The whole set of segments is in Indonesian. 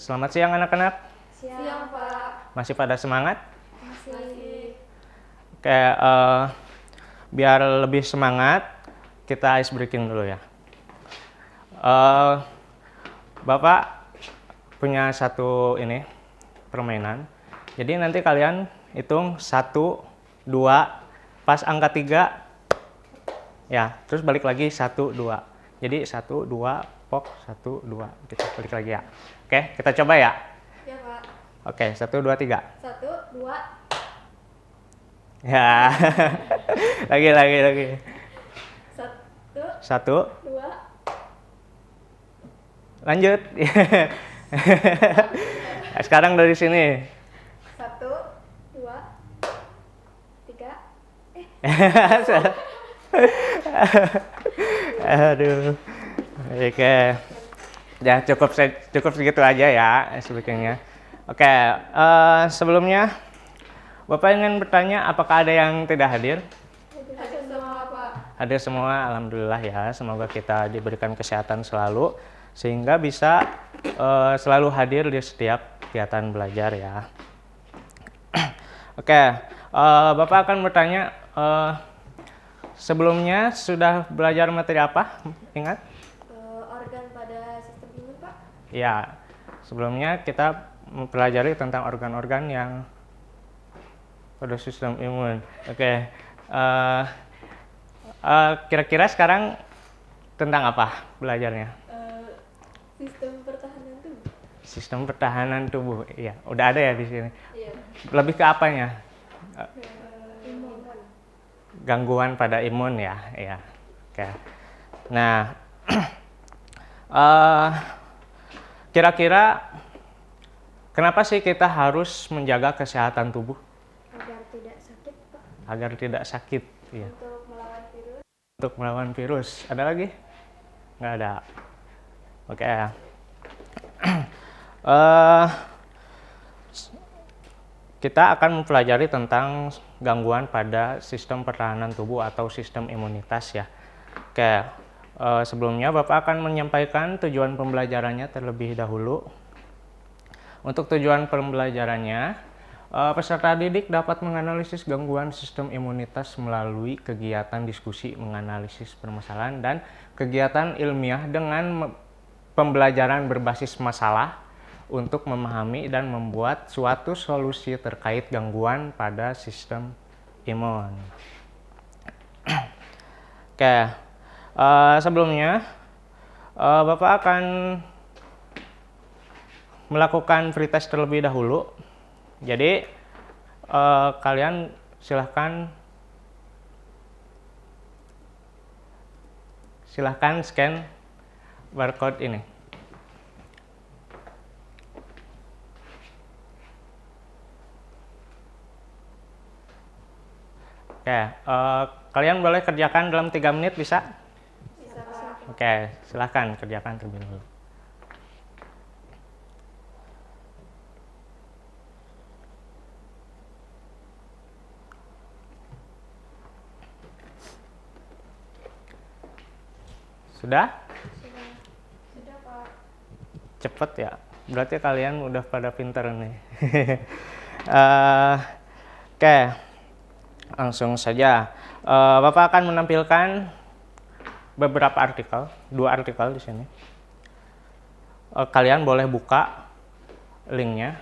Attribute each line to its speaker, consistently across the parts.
Speaker 1: Selamat siang anak-anak.
Speaker 2: Siang, Pak.
Speaker 1: Masih pada semangat?
Speaker 2: Masih.
Speaker 1: Oke, biar lebih semangat, kita ice breaking dulu ya. Bapak punya satu permainan. Jadi nanti kalian hitung 1, 2, pas angka 3, ya, terus balik lagi 1, 2. Jadi 1, 2, pok, 1, 2, kita balik lagi ya. Oke, kita coba ya.
Speaker 2: Ya, Pak.
Speaker 1: Oke, 1, 2, 3.
Speaker 2: 1, 2.
Speaker 1: Ya, lagi.
Speaker 2: 1,
Speaker 1: 1,
Speaker 2: 2.
Speaker 1: lanjut. Sekarang dari sini.
Speaker 2: 1, 2, 3.
Speaker 1: Aduh. Oke. Ya cukup segitu aja ya speakingnya. Oke, sebelumnya Bapak ingin bertanya apakah ada yang tidak hadir?
Speaker 2: Hadir semua, Pak.
Speaker 1: Hadir semua, alhamdulillah ya. Semoga kita diberikan kesehatan selalu sehingga bisa selalu hadir di setiap kegiatan belajar ya. Oke, Bapak akan bertanya sebelumnya sudah belajar materi apa? Ingat?
Speaker 2: Organ pada sistem imun, Pak.
Speaker 1: Ya, sebelumnya kita mempelajari tentang organ-organ yang pada sistem imun. Oke, kira-kira sekarang tentang apa belajarnya?
Speaker 2: Sistem pertahanan tubuh.
Speaker 1: Sistem pertahanan tubuh. Iya, udah ada ya di sini.
Speaker 2: Iya.
Speaker 1: Lebih ke apanya?
Speaker 2: Imun.
Speaker 1: Gangguan pada imun ya. Iya. Oke. Nah, kira-kira kenapa sih kita harus menjaga kesehatan tubuh?
Speaker 2: Agar tidak sakit, Pak.
Speaker 1: Agar tidak sakit. Iya.
Speaker 2: Untuk melawan virus.
Speaker 1: Untuk melawan virus. Ada lagi? Nggak ada. Oke. Kita akan mempelajari tentang gangguan pada sistem pertahanan tubuh atau sistem imunitas ya. Oke. Sebelumnya Bapak akan menyampaikan tujuan pembelajarannya terlebih dahulu. Untuk tujuan pembelajarannya, peserta didik dapat menganalisis gangguan sistem imunitas melalui kegiatan diskusi menganalisis permasalahan dan kegiatan ilmiah dengan pembelajaran berbasis masalah untuk memahami dan membuat suatu solusi terkait gangguan pada sistem imun. Oke, sebelumnya Bapak akan melakukan free test terlebih dahulu. Jadi kalian silahkan scan barcode ini. Oke, kalian boleh kerjakan dalam 3 menit bisa?
Speaker 2: Bisa, Pak.
Speaker 1: Oke, silahkan kerjakan terlebih dahulu. Sudah?
Speaker 2: Sudah, Pak.
Speaker 1: Cepet ya? Berarti kalian udah pada pinter nih. Oke, langsung saja. Bapak akan menampilkan beberapa artikel, 2 artikel di sini. Kalian boleh buka linknya.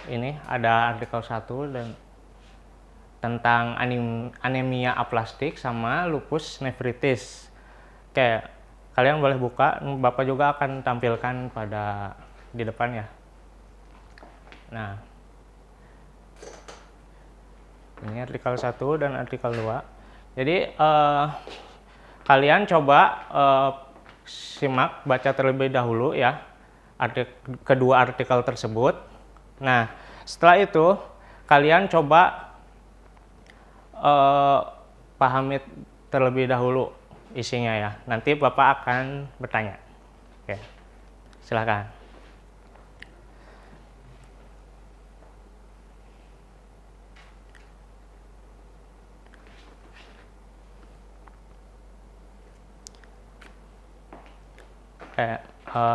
Speaker 1: Ini ada artikel 1 dan tentang anemia aplastik sama lupus nephritis. Oke, kalian boleh buka. Bapak juga akan tampilkan di depan ya. Nah, ini artikel 1 dan artikel 2. Jadi kalian coba simak, baca terlebih dahulu ya kedua artikel tersebut. Nah, setelah itu kalian coba pahami terlebih dahulu isinya ya. Nanti Bapak akan bertanya. Oke, silakan.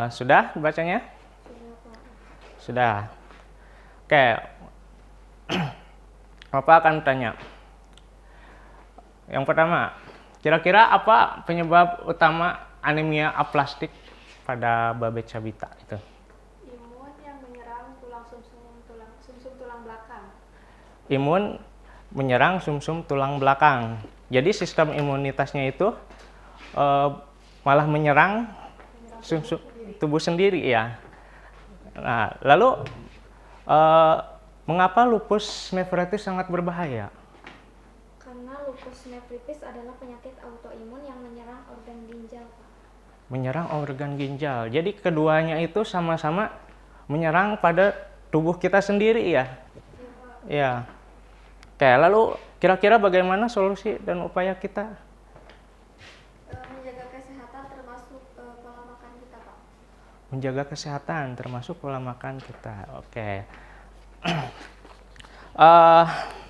Speaker 1: Sudah bacanya?
Speaker 2: Sudah, Pak.
Speaker 1: Sudah. Oke. Bapak akan tanya. Yang pertama, kira-kira apa penyebab utama anemia aplastik pada Babet Sabita itu?
Speaker 2: Imun yang menyerang sumsum tulang belakang.
Speaker 1: Imun menyerang sumsum tulang belakang. Jadi sistem imunitasnya itu malah menyerang sumsum tubuh sendiri ya. Nah, lalu mengapa lupus nephritis sangat berbahaya?
Speaker 2: Karena lupus nephritis adalah penyakit autoimun yang menyerang organ ginjal, Pak.
Speaker 1: Menyerang organ ginjal. Jadi keduanya itu sama-sama menyerang pada tubuh kita sendiri ya. Ya. Oke, lalu kira-kira bagaimana solusi dan upaya kita?
Speaker 2: Menjaga kesehatan termasuk pola makan kita, Pak.
Speaker 1: Menjaga kesehatan termasuk pola makan kita. Oke.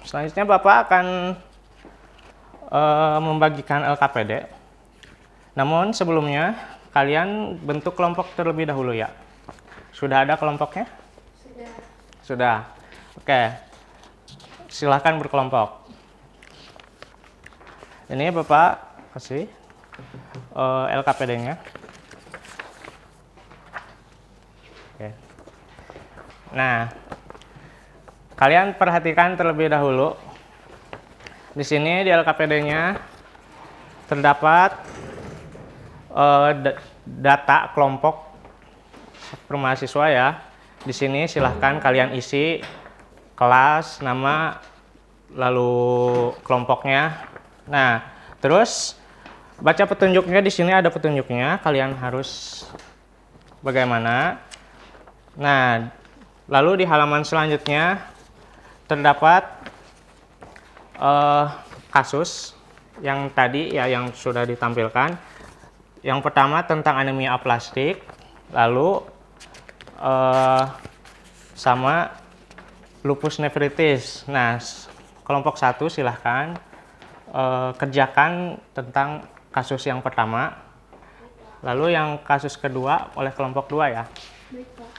Speaker 1: Selanjutnya Bapak akan membagikan LKPD. Namun sebelumnya kalian bentuk kelompok terlebih dahulu ya. Sudah ada kelompoknya?
Speaker 2: Sudah.
Speaker 1: Sudah. Oke. Silahkan berkelompok. Ini Bapak kasih LKPD-nya. Oke. Nah, kalian perhatikan terlebih dahulu. Di sini di LKPD-nya terdapat data kelompok per mahasiswa ya. Di sini silahkan kalian isi kelas, nama, lalu kelompoknya. Nah, terus baca petunjuknya. Di sini ada petunjuknya. Kalian harus bagaimana? Nah, lalu di halaman selanjutnya terdapat kasus yang tadi ya yang sudah ditampilkan. Yang pertama tentang anemia aplastik, lalu sama lupus nephritis. Nah, kelompok 1 silahkan kerjakan tentang kasus yang pertama. Lalu yang kasus kedua oleh kelompok 2 ya.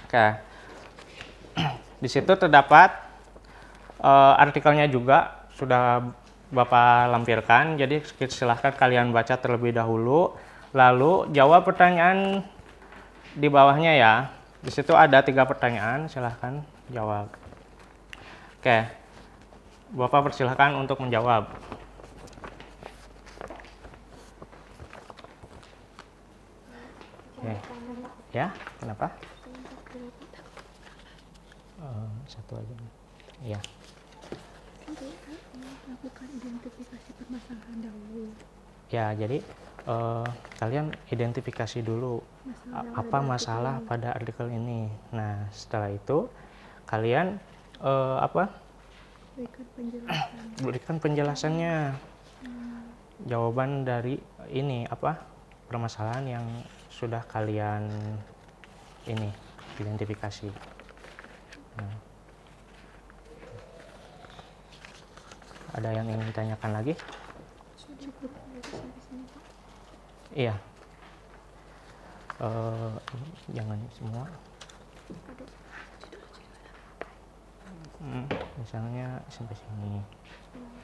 Speaker 1: Oke. Di situ terdapat artikelnya juga sudah Bapak lampirkan. Jadi silahkan kalian baca terlebih dahulu. Lalu jawab pertanyaan di bawahnya ya. Di situ ada 3 pertanyaan, silahkan jawab. Oke, Bapak persilahkan untuk menjawab. Oke. Ya, kenapa? Satu aja. Iya.
Speaker 2: Lakukan identifikasi permasalahan dahulu.
Speaker 1: Ya, jadi kalian identifikasi dulu apa masalah pada artikel ini. Nah, setelah itu kalian berikan penjelasannya. Jawaban dari ini permasalahan yang sudah kalian ini identifikasi. Nah. Ada yang ingin ditanyakan lagi?
Speaker 2: Cukup sampai sini, Pak.
Speaker 1: Iya. Jangan semua. Misalnya sampai sini.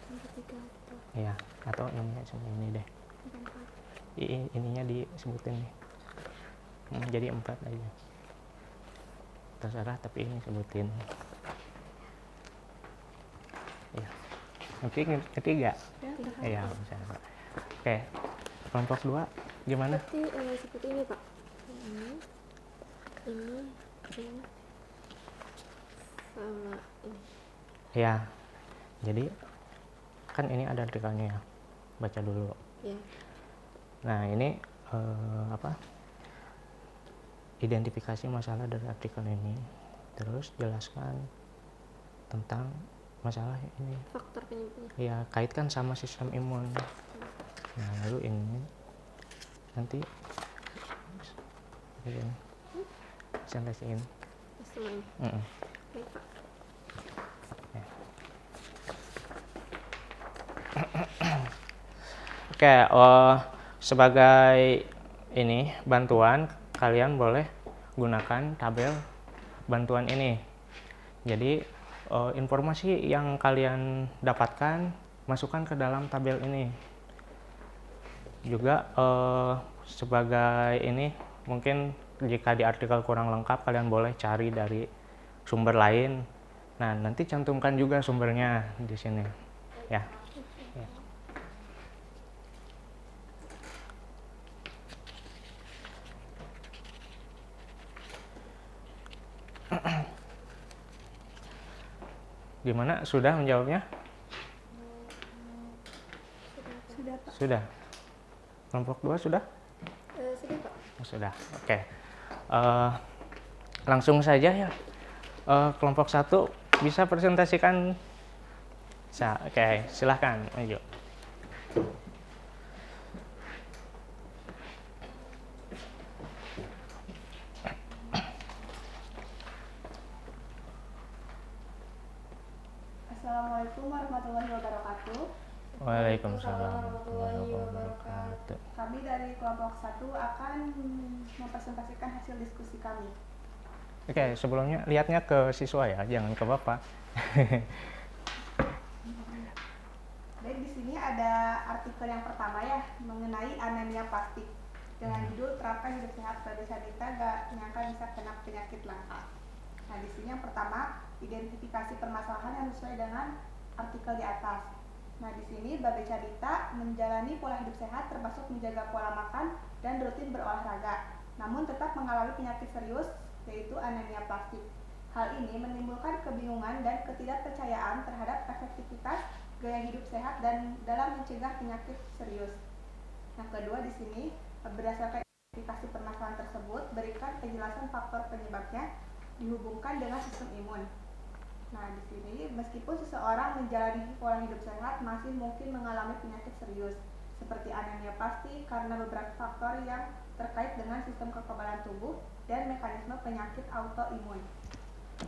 Speaker 2: Sampai 3 atau
Speaker 1: Iya, atau ini sampai ini deh. Ininya disebutin nih. Jadi 4 aja. Terserah, tapi ini sebutin. Iya. Ketiga. Iya, bisa. Oke. Kelompok 2 gimana?
Speaker 2: seperti ini, Pak. Ini sama ini.
Speaker 1: Ya. Jadi kan ini ada artikelnya ya. Baca dulu.
Speaker 2: Ya.
Speaker 1: Nah, ini identifikasi masalah dari artikel ini. Terus jelaskan tentang masalah ini.
Speaker 2: Faktor penyebabnya.
Speaker 1: Ya, kaitkan sama sistem imun. Nah, lalu ini nanti presentasiin.
Speaker 2: Semuanya. Baik, Pak.
Speaker 1: Oke, sebagai ini bantuan kalian boleh gunakan tabel bantuan ini. Jadi informasi yang kalian dapatkan masukkan ke dalam tabel ini. Juga sebagai ini, mungkin jika di artikel kurang lengkap kalian boleh cari dari sumber lain. Nah, nanti cantumkan juga sumbernya di sini ya. Ya. Gimana? Sudah menjawabnya?
Speaker 2: Sudah, Pak.
Speaker 1: Sudah. Kelompok 2 sudah?
Speaker 2: Sudah, Pak.
Speaker 1: Sudah. Oke. Langsung saja ya. Kelompok 1 bisa presentasikan. Oke, silahkan maju.
Speaker 3: Assalamualaikum warahmatullahi wabarakatuh.
Speaker 1: Waalaikumsalam warahmatullahi wabarakatuh.
Speaker 3: Kami dari kelompok 1 akan mempresentasikan hasil diskusi kami.
Speaker 1: Oke, sebelumnya lihatnya ke siswa ya, jangan ke Bapak.
Speaker 3: Baik, di sini ada artikel yang pertama ya, mengenai anemia plastik dengan judul terapkan hidup sehat pada Dita gak nyangka bisa kena penyakit langka. Nah, di sini yang pertama, identifikasi permasalahan yang sesuai dengan artikel di atas. Nah, di sini Babe Dita menjalani pola hidup sehat termasuk menjaga pola makan dan rutin berolahraga, namun tetap mengalami penyakit serius yaitu anemia plastik. Hal ini menimbulkan kebingungan dan ketidakpercayaan terhadap efektivitas gaya hidup sehat dan dalam mencegah penyakit serius. Yang kedua, di sini berdasarkan identifikasi permasalahan tersebut, berikan penjelasan faktor penyebabnya dihubungkan dengan sistem imun. Nah, di sini meskipun seseorang menjalani pola hidup sehat masih mungkin mengalami penyakit serius seperti anemia plastik karena beberapa faktor yang terkait dengan sistem kekebalan tubuh dan mekanisme penyakit autoimun.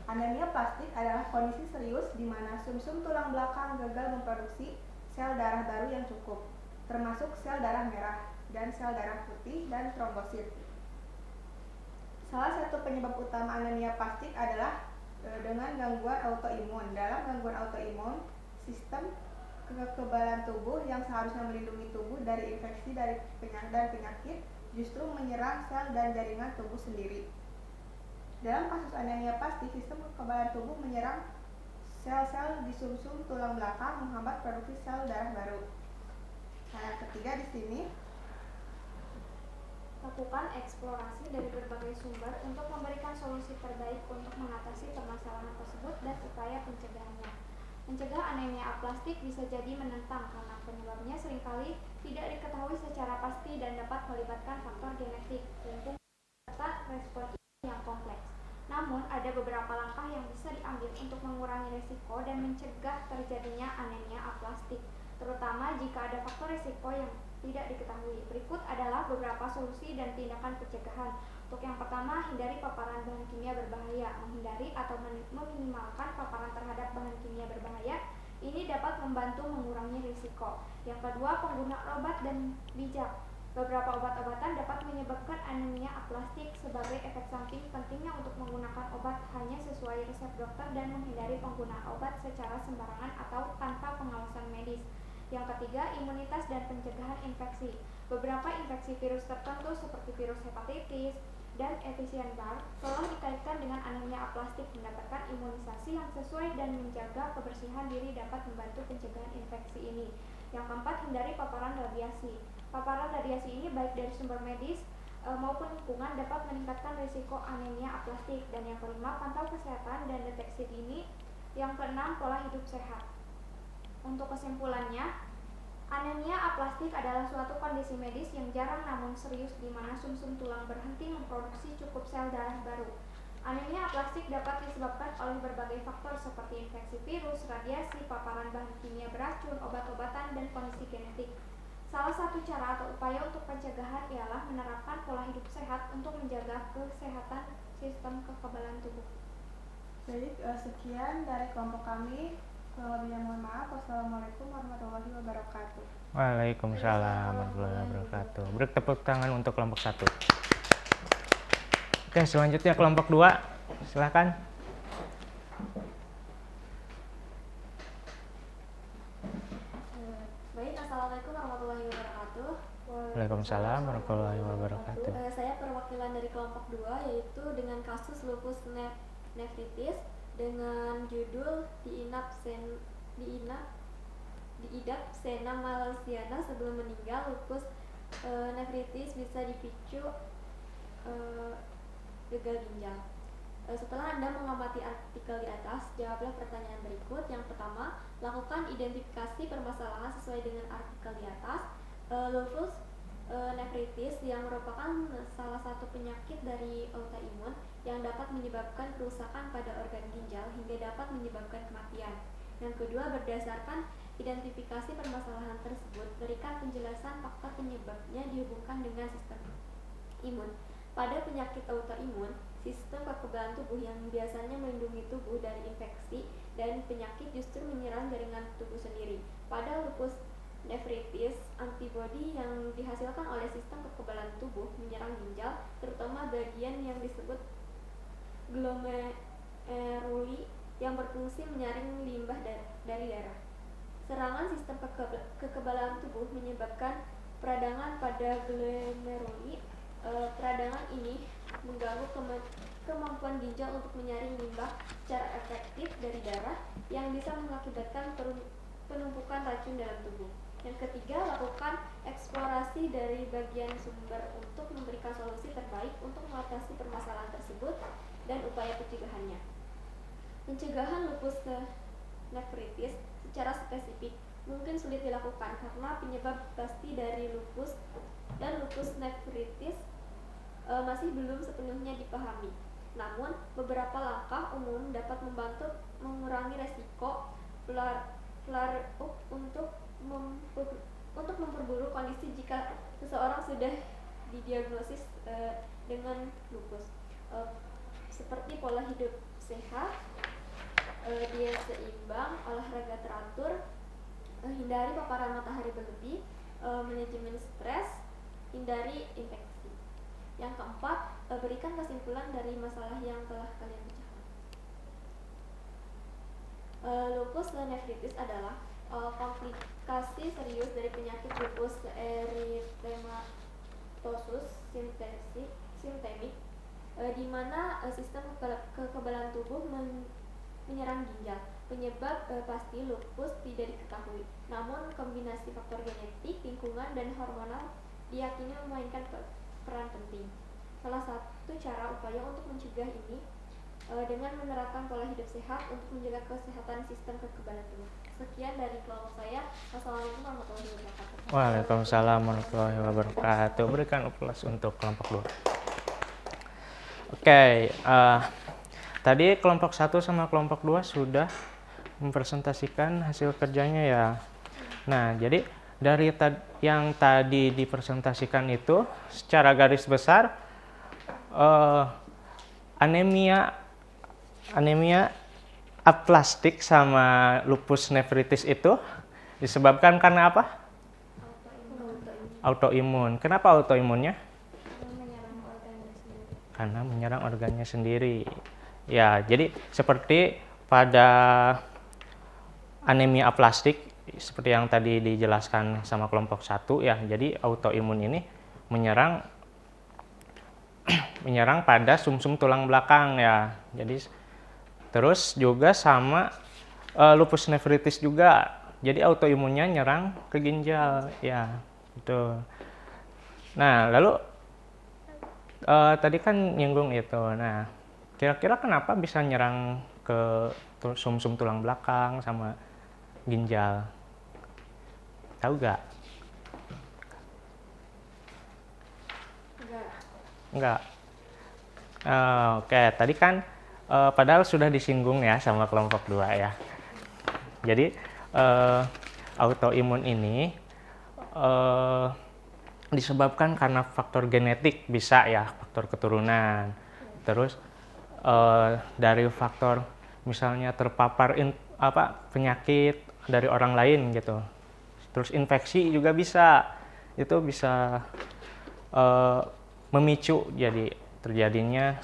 Speaker 3: Anemia plastik adalah kondisi serius di mana sumsum tulang belakang gagal memproduksi sel darah baru yang cukup, termasuk sel darah merah dan sel darah putih dan trombosit. Salah satu penyebab utama anemia plastik adalah dengan gangguan autoimun. Dalam gangguan autoimun, sistem kekebalan tubuh yang seharusnya melindungi tubuh dari infeksi dan penyakit justru menyerang sel dan jaringan tubuh sendiri. Dalam kasus anemia plastik, sistem kekebalan tubuh menyerang sel-sel di sumsum tulang belakang menghambat produksi sel darah baru. Nah, yang ketiga di sini,
Speaker 2: lakukan eksplorasi dari berbagai sumber untuk memberikan solusi terbaik untuk mengatasi permasalahan tersebut dan upaya pencegahannya. Mencegah anemia aplastik bisa jadi menentang karena penyebabnya seringkali tidak diketahui secara pasti dan dapat melibatkan faktor genetik, lingkungan, serta respon imun yang kompleks. Namun, ada beberapa langkah yang bisa diambil untuk mengurangi risiko dan mencegah terjadinya anemia aplastik, terutama jika ada faktor risiko yang tidak diketahui. Berikut adalah beberapa solusi dan tindakan pencegahan. Untuk yang pertama, hindari paparan bahan kimia berbahaya. Menghindari atau meminimalkan paparan terhadap bahan kimia berbahaya ini dapat membantu mengurangi risiko. Yang kedua, penggunaan obat dan bijak. Beberapa obat-obatan dapat menyebabkan anemia aplastik. Sebagai efek samping, pentingnya untuk menggunakan obat hanya sesuai resep dokter dan menghindari penggunaan obat secara sembarangan atau tanpa pengawasan medis. Yang ketiga, imunitas dan pencegahan infeksi. Beberapa infeksi virus tertentu seperti virus hepatitis dan Epstein-Barr telah dikaitkan dengan anemia aplastik. Mendapatkan imunisasi yang sesuai dan menjaga kebersihan diri dapat membantu pencegahan infeksi ini. Yang keempat, hindari paparan radiasi. Paparan radiasi ini baik dari sumber medis maupun lingkungan dapat meningkatkan risiko anemia aplastik. Dan yang kelima, pantau kesehatan dan deteksi dini. Yang keenam, pola hidup sehat. Untuk kesimpulannya, anemia aplastik adalah suatu kondisi medis yang jarang namun serius di mana sumsum tulang berhenti memproduksi cukup sel darah baru. Anemia aplastik dapat disebabkan oleh berbagai faktor seperti infeksi virus, radiasi, paparan bahan kimia beracun, obat-obatan, dan kondisi genetik. Salah satu cara atau upaya untuk pencegahan ialah menerapkan pola hidup sehat untuk menjaga kesehatan sistem kekebalan tubuh.
Speaker 3: baik, sekian dari kelompok kami. Kurang lebihnya mohon maaf. Wassalamualaikum warahmatullahi wabarakatuh.
Speaker 1: Waalaikumsalam warahmatullahi wabarakatuh. Beri tepuk tangan untuk kelompok 1. Oke, selanjutnya kelompok 2. Silahkan.
Speaker 4: Baik, Assalamualaikum warahmatullahi wabarakatuh.
Speaker 1: Waalaikumsalam warahmatullahi wabarakatuh.
Speaker 4: Saya perwakilan dari kelompok 2, yaitu dengan kasus lupus nefritis dengan judul diidap Sena malaysiana sebelum meninggal. Lupus nefritis bisa dipicu gagal ginjal. Setelah Anda mengamati artikel di atas, jawablah pertanyaan berikut. Yang pertama, lakukan identifikasi permasalahan sesuai dengan artikel di atas. Lupus nefritis yang merupakan salah satu penyakit dari autoimun yang dapat menyebabkan kerusakan pada organ ginjal hingga dapat menyebabkan kematian. Yang kedua, berdasarkan identifikasi permasalahan tersebut, berikan penjelasan faktor penyebabnya dihubungkan dengan sistem imun. Pada penyakit autoimun, sistem kekebalan tubuh yang biasanya melindungi tubuh dari infeksi dan penyakit justru menyerang jaringan tubuh sendiri. Pada lupus nefritis, antibodi yang dihasilkan oleh sistem kekebalan tubuh menyerang ginjal, terutama bagian yang disebut glomeruli yang berfungsi menyaring limbah dari darah. Serangan sistem kekebalan tubuh menyebabkan peradangan pada glomeruli. Peradangan ini mengganggu kemampuan ginjal untuk menyaring limbah secara efektif dari darah yang bisa mengakibatkan penumpukan racun dalam tubuh. Yang ketiga, lakukan eksplorasi dari bagian sumber untuk memberikan solusi terbaik untuk mengatasi permasalahan tersebut dan upaya pencegahannya. Pencegahan lupus nefritis secara spesifik mungkin sulit dilakukan karena penyebab pasti dari lupus dan lupus nefritis masih belum sepenuhnya dipahami. Namun, beberapa langkah umum dapat membantu mengurangi resiko flare-up untuk memperburuk kondisi jika seseorang sudah didiagnosis dengan lupus. Seperti pola hidup sehat, diet seimbang, olahraga teratur, hindari paparan matahari berlebih, manajemen stres, hindari infeksi. Yang keempat, berikan kesimpulan dari masalah yang telah kalian pecahkan. Lupus nefritis adalah komplikasi serius dari penyakit lupus erythematosus sistemik, di mana sistem kekebalan tubuh menyerang ginjal. Penyebab pasti lupus tidak diketahui, namun kombinasi faktor genetik, lingkungan, dan hormonal diyakini memainkan peran penting. Salah satu cara upaya untuk mencegah ini dengan menerapkan pola hidup sehat untuk menjaga kesehatan sistem kekebalan tubuh. Sekian dari kelompok saya. Wassalamualaikum warahmatullahi wabarakatuh.
Speaker 1: Waalaikumsalam warahmatullahi wabarakatuh. Berikan aplaus untuk kelompok 2. Oke, tadi kelompok 1 sama kelompok 2 sudah mempresentasikan hasil kerjanya ya. Nah, jadi dari yang tadi dipresentasikan itu secara garis besar anemia aplastik sama lupus nefritis itu disebabkan karena apa? Autoimun. Kenapa autoimunnya? Karena menyerang organnya sendiri. Ya, jadi seperti pada anemia aplastik seperti yang tadi dijelaskan sama kelompok 1 ya. Jadi autoimun ini menyerang pada sumsum tulang belakang ya. Jadi terus juga sama lupus nefritis juga. Jadi autoimunnya nyerang ke ginjal ya. Gitu. Nah, lalu tadi kan nyinggung itu. Nah, kira-kira kenapa bisa nyerang ke sumsum tulang belakang sama ginjal? Tahu gak? Enggak. Oke, tadi kan padahal sudah disinggung ya sama kelompok 2 ya. Jadi autoimun ini disebabkan karena faktor genetik, bisa ya, faktor keturunan. Terus dari faktor misalnya terpapar penyakit dari orang lain gitu. Terus infeksi juga bisa. Itu bisa memicu jadi terjadinya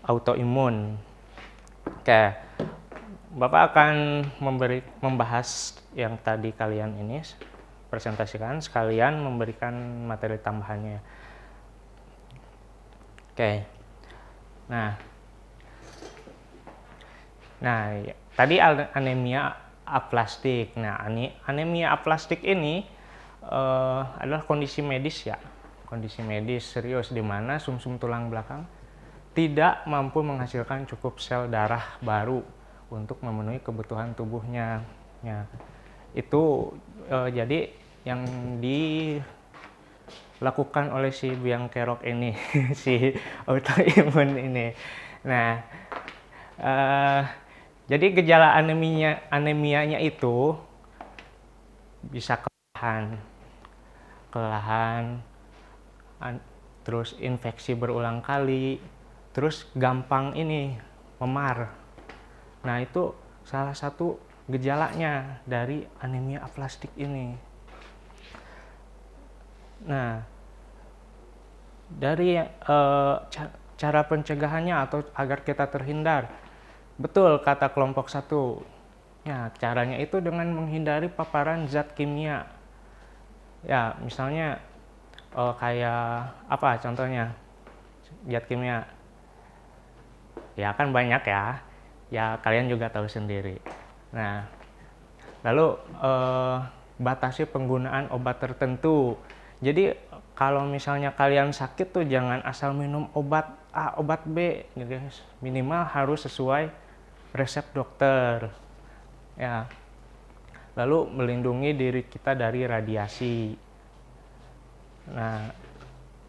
Speaker 1: autoimun. Oke, Bapak akan membahas yang tadi kalian ini presentasikan, sekalian memberikan materi tambahannya. Oke, nah tadi anemia aplastik. Nah, anemia aplastik ini adalah kondisi medis ya, kondisi medis serius di mana sumsum tulang belakang tidak mampu menghasilkan cukup sel darah baru untuk memenuhi kebutuhan tubuhnya. Ya, itu jadi yang dilakukan oleh si biang kerok ini, si autoimun ini. Nah, jadi gejala anemianya itu bisa kelelahan, terus infeksi berulang kali, terus gampang ini memar. Nah, itu salah satu gejalanya dari anemia aplastik ini. Nah, dari cara pencegahannya atau agar kita terhindar, betul kata kelompok 1. Ya, caranya itu dengan menghindari paparan zat kimia. Ya, misalnya kayak apa contohnya zat kimia? Ya kan banyak ya. Ya kalian juga tahu sendiri. Nah, lalu batasi penggunaan obat tertentu. Jadi kalau misalnya kalian sakit tuh jangan asal minum obat A, obat B, gitu. Minimal harus sesuai resep dokter. Ya. Lalu melindungi diri kita dari radiasi. Nah,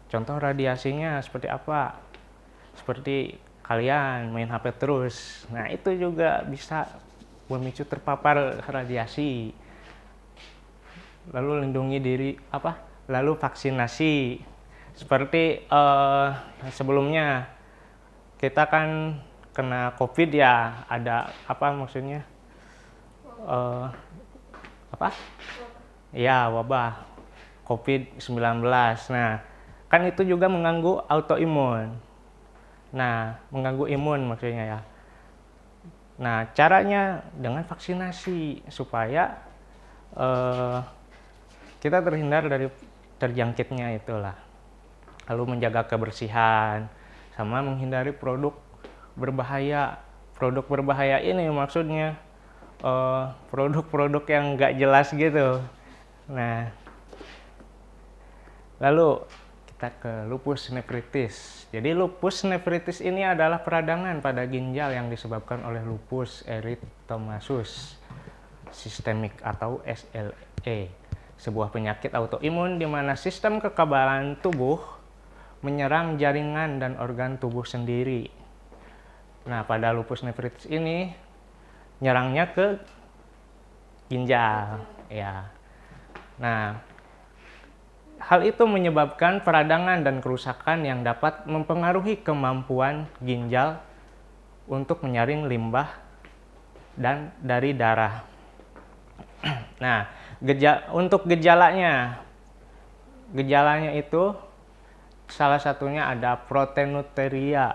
Speaker 1: contoh radiasinya seperti apa? Seperti kalian main HP terus. Nah, itu juga bisa memicu terpapar radiasi. Lalu lindungi diri Lalu vaksinasi. Seperti sebelumnya kita kan kena COVID ya, ada maksudnya? Ya, wabah COVID-19. Nah, kan itu juga mengganggu autoimun. Nah, mengganggu imun maksudnya ya. Nah, caranya dengan vaksinasi supaya kita terhindar dari terjangkitnya itulah. Lalu menjaga kebersihan sama menghindari produk berbahaya. Produk berbahaya ini maksudnya produk-produk yang nggak jelas gitu. Nah, lalu kita ke lupus nefritis. Jadi lupus nefritis ini adalah peradangan pada ginjal yang disebabkan oleh lupus erythematosus sistemik atau SLE, sebuah penyakit autoimun di mana sistem kekebalan tubuh menyerang jaringan dan organ tubuh sendiri. Nah, pada lupus nefritis ini nyerangnya ke ginjal, ya. Nah, hal itu menyebabkan peradangan dan kerusakan yang dapat mempengaruhi kemampuan ginjal untuk menyaring limbah dan dari darah. Nah, untuk gejalanya itu salah satunya ada proteinuria.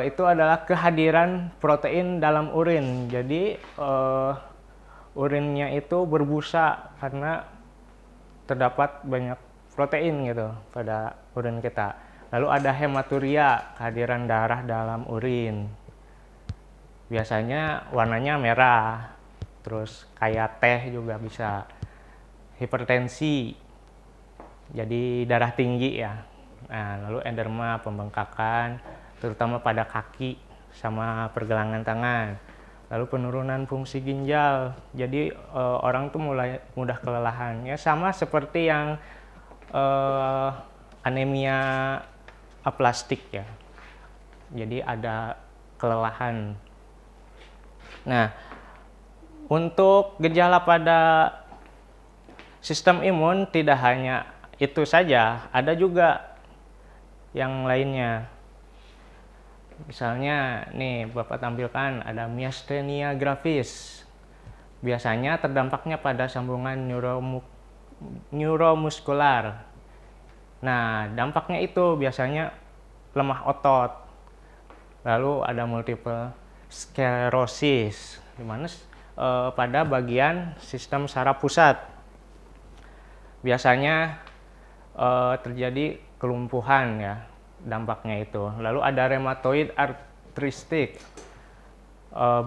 Speaker 1: Itu adalah kehadiran protein dalam urin. Jadi urinnya itu berbusa karena terdapat banyak protein gitu pada urin kita. Lalu ada hematuria, kehadiran darah dalam urin. Biasanya warnanya merah, terus kayak teh juga bisa. Hipertensi, jadi darah tinggi ya. Nah, lalu enderma, pembengkakan, terutama pada kaki sama pergelangan tangan. Lalu penurunan fungsi ginjal, jadi orang tuh mulai mudah kelelahan. Ya sama seperti yang anemia aplastik ya. Jadi ada kelelahan. Nah, untuk gejala pada sistem imun tidak hanya itu saja, ada juga yang lainnya. Misalnya nih Bapak tampilkan ada myasthenia gravis. Biasanya terdampaknya pada sambungan neuromuskular. Nah, dampaknya itu biasanya lemah otot, lalu ada multiple sklerosis, di mana pada bagian sistem saraf pusat. Biasanya terjadi kelumpuhan ya, dampaknya itu. Lalu ada rheumatoid arthritis,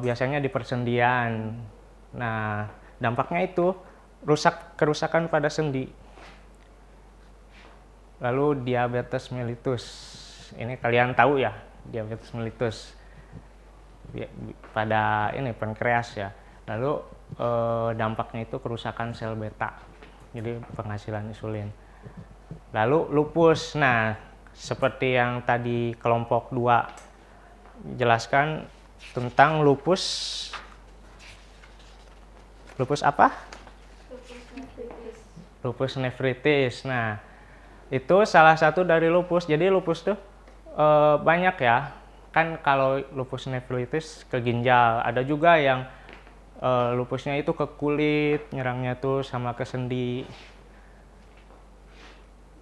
Speaker 1: biasanya di persendian. Nah, dampaknya itu kerusakan pada sendi. Lalu diabetes mellitus, ini kalian tahu ya, diabetes mellitus pada ini pankreas ya. Lalu dampaknya itu kerusakan sel beta, jadi penghasilan insulin. Lalu lupus, nah seperti yang tadi kelompok 2 jelaskan tentang lupus apa? Lupus nefritis. Nah, itu salah satu dari lupus. Jadi lupus tuh banyak ya. Kan kalau lupus nefritis ke ginjal, ada juga yang lupusnya itu ke kulit, nyerangnya tuh sama ke sendi.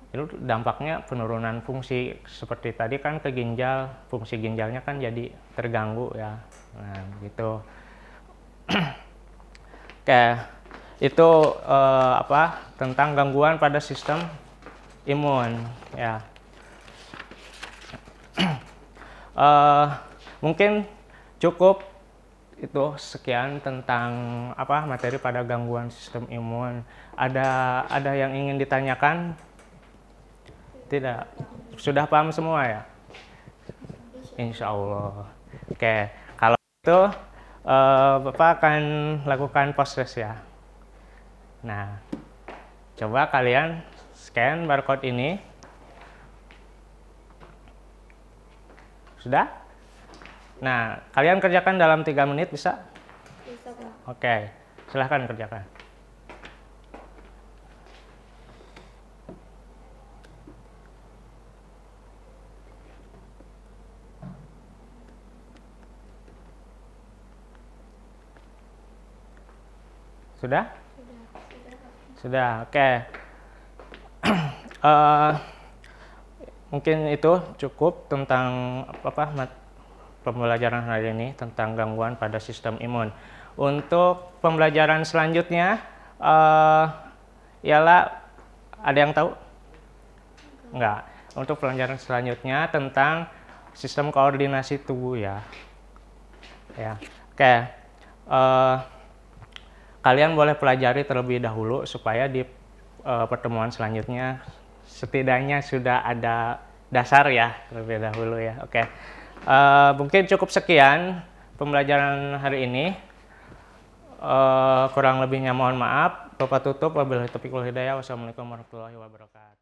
Speaker 1: Itu dampaknya penurunan fungsi, seperti tadi kan ke ginjal, fungsi ginjalnya kan jadi terganggu ya. Nah, gitu. Oke, itu tentang gangguan pada sistem imun ya. Mungkin cukup itu sekian tentang materi pada gangguan sistem imun. Ada yang ingin ditanyakan? Tidak, sudah paham semua ya? Insya Allah. Oke, kalau itu Bapak akan lakukan proses ya. Nah, coba kalian scan barcode ini. Sudah? Nah, kalian kerjakan dalam 3 menit bisa?
Speaker 4: Bisa, Pak.
Speaker 1: Oke, silahkan kerjakan. Sudah? Sudah, oke. Mungkin itu cukup tentang pembelajaran hari ini tentang gangguan pada sistem imun. Untuk pembelajaran selanjutnya, ialah ada yang tahu? Enggak. Untuk pelajaran selanjutnya tentang sistem koordinasi tubuh ya. Ya, oke. Kalian boleh pelajari terlebih dahulu supaya di pertemuan selanjutnya setidaknya sudah ada dasar ya terlebih dahulu ya. Oke. Mungkin cukup sekian pembelajaran hari ini. Kurang lebihnya mohon maaf. Bapak tutup. Wabillahi taufiq wal hidayah. Wassalamualaikum warahmatullahi wabarakatuh.